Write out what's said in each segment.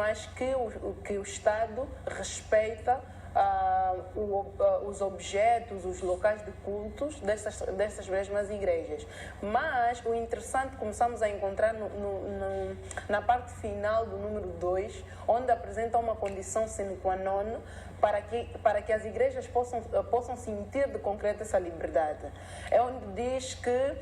mas que o Estado respeita os objetos, os locais de cultos dessas mesmas igrejas. Mas o interessante começamos a encontrar na parte final do número 2, onde apresenta uma condição sine qua non para que as igrejas possam sentir de concreto essa liberdade. É onde diz que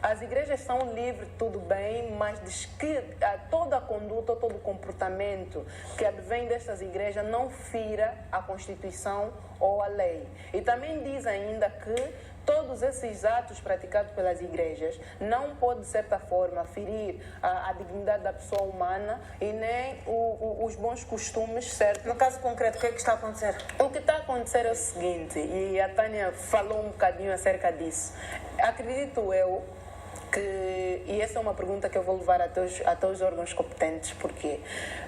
as igrejas são livres, tudo bem, mas diz que toda a conduta, todo o comportamento que advém destas igrejas não fira a Constituição ou a lei. E também diz ainda que todos esses atos praticados pelas igrejas não podem, de certa forma, ferir a dignidade da pessoa humana e nem os bons costumes, certo? No caso concreto, o que é que está a acontecer? O que está a acontecer é o seguinte, e a Tânia falou um bocadinho acerca disso. Acredito eu e essa é uma pergunta que eu vou levar até os órgãos competentes. Por quê?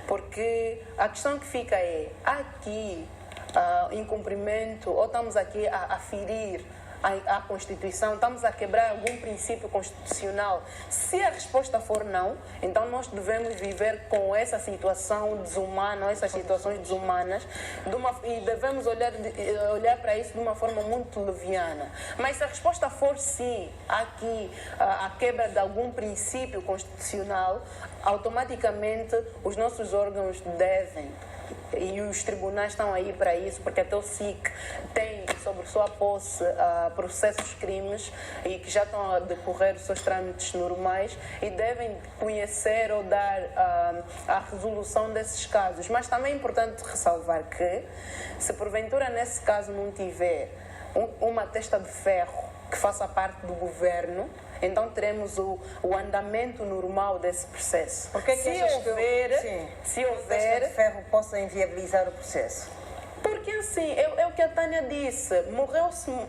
Porque a questão que fica é, aqui, incumprimento, ou estamos aqui a ferir a Constituição, estamos a quebrar algum princípio constitucional? Se a resposta for não, então nós devemos viver com essa situação desumana, essas situações desumanas, e devemos olhar para isso de uma forma muito leviana. Mas se a resposta for sim, aqui a quebra de algum princípio constitucional, automaticamente os nossos órgãos devem, e os tribunais estão aí para isso, porque até o SIC tem sobre sua posse processos crimes e que já estão a decorrer os seus trâmites normais e devem conhecer ou dar a resolução desses casos. Mas também é importante ressalvar que, se porventura nesse caso não tiver uma testa de ferro que faça parte do governo, então teremos o andamento normal desse processo. Por que é que se houver de ferro possa inviabilizar o processo? Porque assim, é o que a Tânia disse,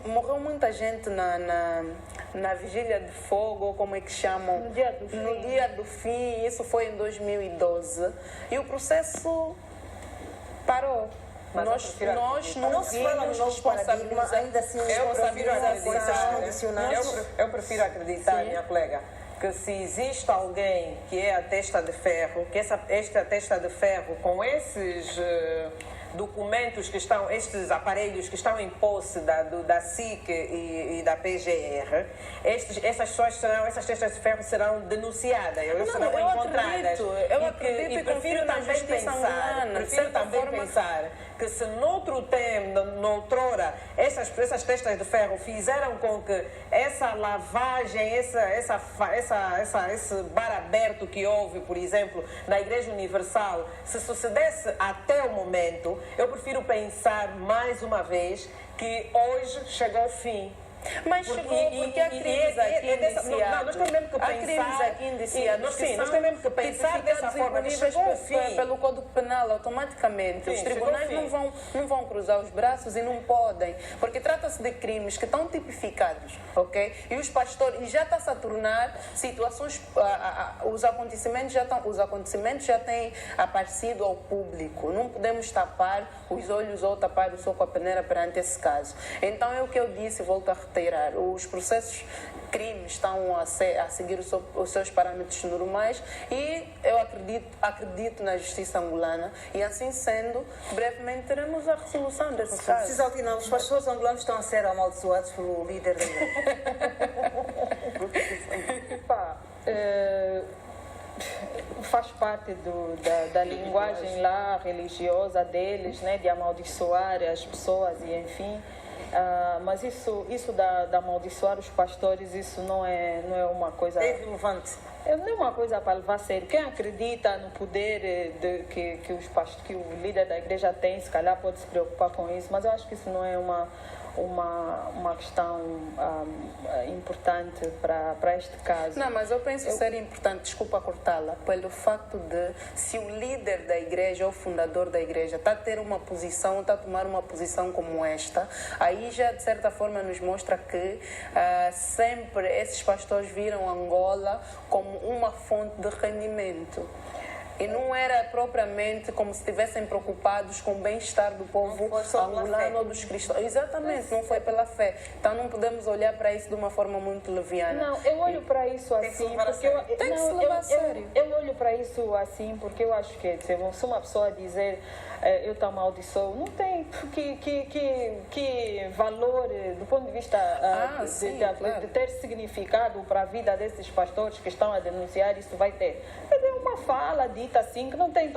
morreu muita gente na vigília de fogo, ou como é que chamam? No dia do fim. No dia do fim, isso foi em 2012, e o processo parou. Nós não vimos responsabilizar. Ainda assim, eu prefiro acreditar, minha colega, que se existe alguém que é a testa de ferro, que esta testa de ferro com esses documentos que estão, estes aparelhos que estão em posse da SIC e da PGR, essas testas de ferro serão denunciadas, serão encontradas. Eu acredito e prefiro também pensar que se noutro tempo, noutrora, essas testas de ferro fizeram com que essa lavagem, esse bar aberto que houve, por exemplo, na Igreja Universal, se sucedesse até o momento, eu prefiro pensar mais uma vez que hoje chegou ao fim. Mas chegou porque a crise aqui indiciada. Nós temos mesmo que pensar. A crise aqui indiciada. Nós temos mesmo que pensar dessa forma. Que chegou ao fim. Pelo Código Penal, automaticamente. Os tribunais não vão cruzar os braços e não podem. Porque trata-se de crimes que estão tipificados, ok? E os pastores, já está-se a tornar situações, os acontecimentos já têm aparecido ao público. Não podemos tapar os olhos ou tapar o sol com a peneira perante esse caso. Então é o que eu disse, volto a reiterar. Os processos crimes estão a seguir os seus parâmetros normais e eu acredito na justiça angolana e, assim sendo, brevemente teremos a resolução desse caso. Cisaltina, os pastores angolanos estão a ser amaldiçoados pelo líder da igreja. Faz parte da linguagem lá religiosa deles, né, de amaldiçoar as pessoas e enfim. Mas isso de amaldiçoar os pastores, isso não é uma coisa... É relevante. Não é uma coisa para levar a sério. Quem acredita no poder que o líder da igreja tem, se calhar pode se preocupar com isso, mas eu acho que isso não é uma questão importante para este caso. Não, mas eu penso ser importante, desculpa cortá-la, pelo facto de, se o líder da igreja ou o fundador da igreja está a ter uma posição, está a tomar uma posição como esta, aí já de certa forma nos mostra que sempre esses pastores viram Angola como uma fonte de rendimento. E não era propriamente como se estivessem preocupados com o bem-estar do povo angolano ou dos cristãos. Exatamente, não foi pela fé. Então não podemos olhar para isso de uma forma muito leviana. Não, eu olho para isso assim porque tem que se levar a sério. Eu olho para isso assim porque eu acho que se uma pessoa dizer eu te amaldiçoo, não tem que valor do ponto de vista de ter significado para a vida desses pastores que estão a denunciar, isso vai ter. É uma fala dita assim que não tem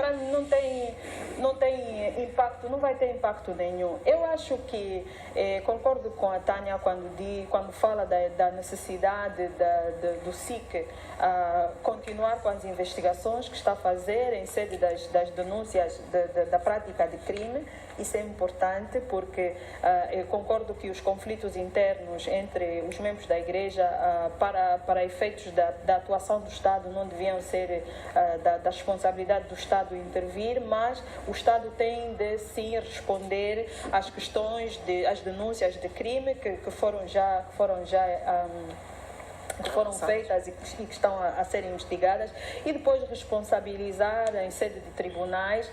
impacto, não vai ter impacto nenhum. Eu acho que concordo com a Tânia quando fala da necessidade do SIC continuar com as investigações que está a fazer em sede das denúncias da prática de crime. Isso é importante porque eu concordo que os conflitos internos entre os membros da Igreja para efeitos da atuação do Estado não deviam ser da responsabilidade do Estado intervir, mas o Estado tem de sim responder às questões, às denúncias de crime que foram já feitas e que estão a ser investigadas, e depois responsabilizar em sede de tribunais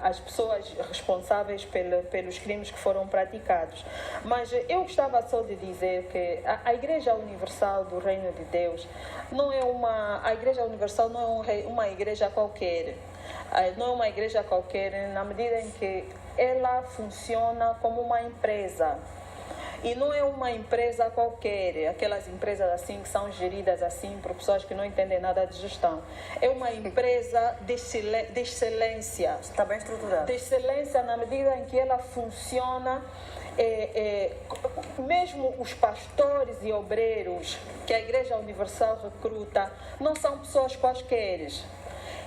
as pessoas responsáveis pelos crimes que foram praticados. Mas eu gostava só de dizer que a Igreja Universal do Reino de Deus a Igreja Universal não é uma igreja qualquer. Não é uma igreja qualquer na medida em que ela funciona como uma empresa. E não é uma empresa qualquer, aquelas empresas assim que são geridas assim por pessoas que não entendem nada de gestão. É uma empresa de excelência. Está bem estruturada. De excelência na medida em que ela funciona. Mesmo os pastores e obreiros que a Igreja Universal recruta não são pessoas quaisquer.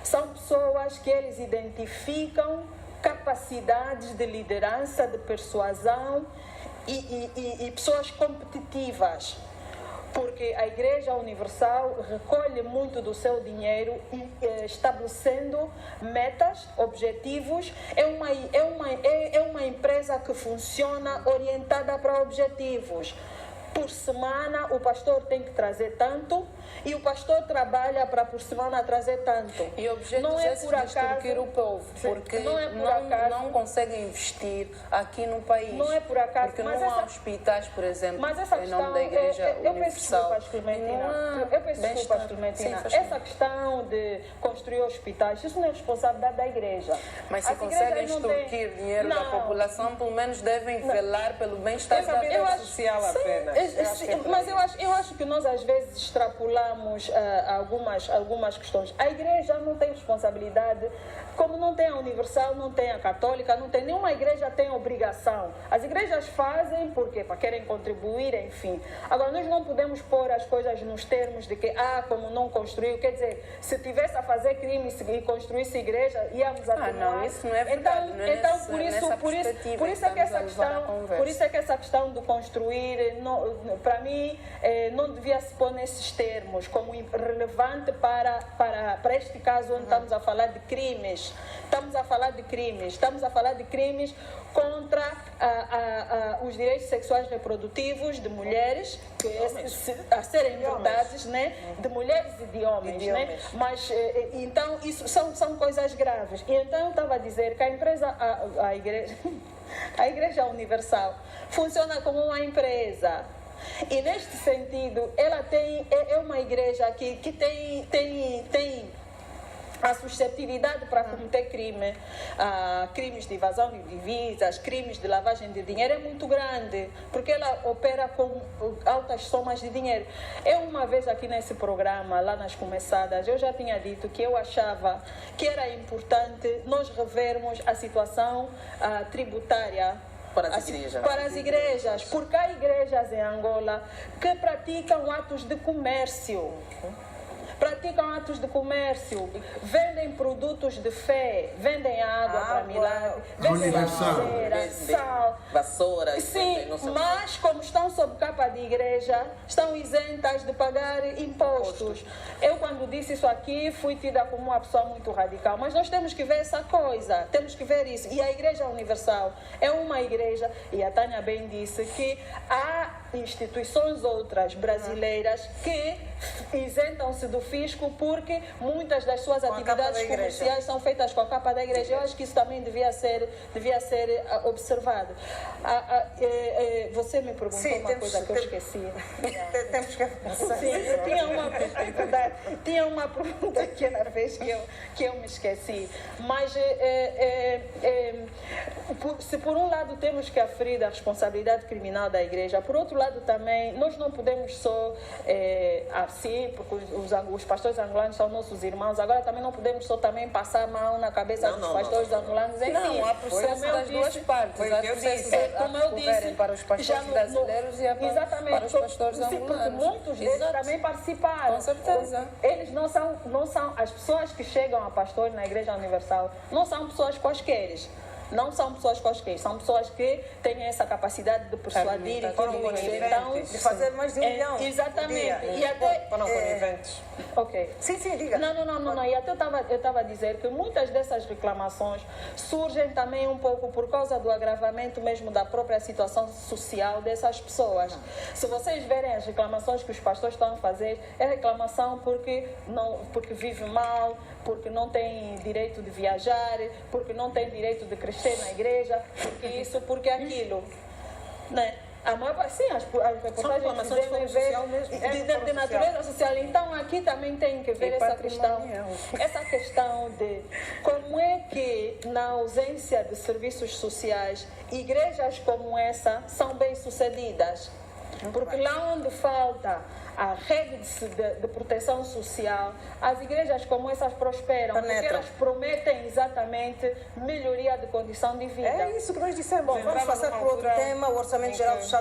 São pessoas que eles identificam capacidades de liderança, de persuasão, e pessoas competitivas, porque a Igreja Universal recolhe muito do seu dinheiro estabelecendo metas, objetivos. É uma empresa que funciona orientada para objetivos. Por semana o pastor tem que trazer tanto e o pastor trabalha para por semana trazer tanto. E o objetivo é extorquir o povo, porque não conseguem investir aqui no país. Não é por acaso. Porque não há hospitais, por exemplo, em nome da Igreja Universal. Eu peço desculpas, Clementina. Essa questão de construir hospitais, isso não é responsabilidade da Igreja. Mas se conseguem extorquir dinheiro da população, pelo menos devem velar pelo bem-estar da vida social apenas. Mas eu acho que nós às vezes extrapolamos algumas questões. A Igreja não tem responsabilidade, como não tem a Universal, não tem a Católica, não tem nenhuma igreja tem obrigação. As igrejas fazem porque para querem contribuir, enfim. Agora nós não podemos pôr as coisas nos termos de que como não construiu, quer dizer, se tivesse a fazer crime e construísse igreja, íamos atenuar. Não, isso não é verdade. Então por isso é que essa questão do construir para mim, não devia se pôr nesses termos, como relevante para este caso onde estamos a falar de crimes. Estamos a falar de crimes contra os direitos sexuais reprodutivos de mulheres, a serem violadas, né? De mulheres e de homens. Né? Mas, então, isso são coisas graves. E então eu estava a dizer que a Igreja Universal funciona como uma empresa. E neste sentido, ela é uma igreja que tem a suscetibilidade para cometer crimes de evasão de divisas, crimes de lavagem de dinheiro é muito grande, porque ela opera com altas somas de dinheiro. Eu uma vez aqui nesse programa, lá nas começadas, eu já tinha dito que eu achava que era importante nós revermos a situação tributária para as igrejas, porque há igrejas em Angola que praticam atos de comércio. Vendem produtos de fé, vendem água para milagre, vendem vassouras. Sim, mas como estão sob capa de igreja, estão isentas de pagar impostos. Eu quando disse isso aqui, fui tida como uma pessoa muito radical, mas nós temos que ver essa coisa, temos que ver isso. E a Igreja Universal é uma igreja, e a Tânia bem disse, que há instituições outras brasileiras que isentam-se do fisco porque muitas das suas atividades comerciais são feitas com a capa da igreja. Eu acho que isso também devia ser observado. Você me perguntou uma coisa que eu esqueci. Temos que pensar. Sim, tinha uma pergunta que ela fez que eu me esqueci. Mas se por um lado temos que aferir a responsabilidade criminal da igreja, por outro lado também nós não podemos só assim, porque os pastores angolanos são nossos irmãos, agora também não podemos só também passar a mão na cabeça dos pastores angolanos. Enfim, não, há processo das duas partes. Há processos como eu disse, para os pastores brasileiros e para os pastores angolanos. Porque muitos deles também participaram. Com certeza. Eles não são as pessoas que chegam a pastor na Igreja Universal, não são pessoas quaisquer. Não são pessoas quaisquer, são pessoas que têm essa capacidade de persuadir e tudo isso. Então, de fazer mais de 1 milhão. Exatamente. E até foram coniventes. Ok. Sim, diga. Não. E até eu estava a dizer que muitas dessas reclamações surgem também um pouco por causa do agravamento mesmo da própria situação social dessas pessoas. Se vocês verem as reclamações que os pastores estão a fazer, é reclamação porque vive mal, porque não tem direito de viajar, porque não tem direito de crescer na igreja, porque isso, porque aquilo. Né? A maior parte, sim, as reportagens devem ver de natureza social. Então, aqui também tem que ver essa questão de como é que, na ausência de serviços sociais, igrejas como essa são bem-sucedidas. Porque lá onde falta a rede de proteção social, as igrejas como essas prosperam, porque elas prometem exatamente melhoria de condição de vida. É isso que nós dissemos. Bom, vamos passar para outro tema, o Orçamento Geral do Estado.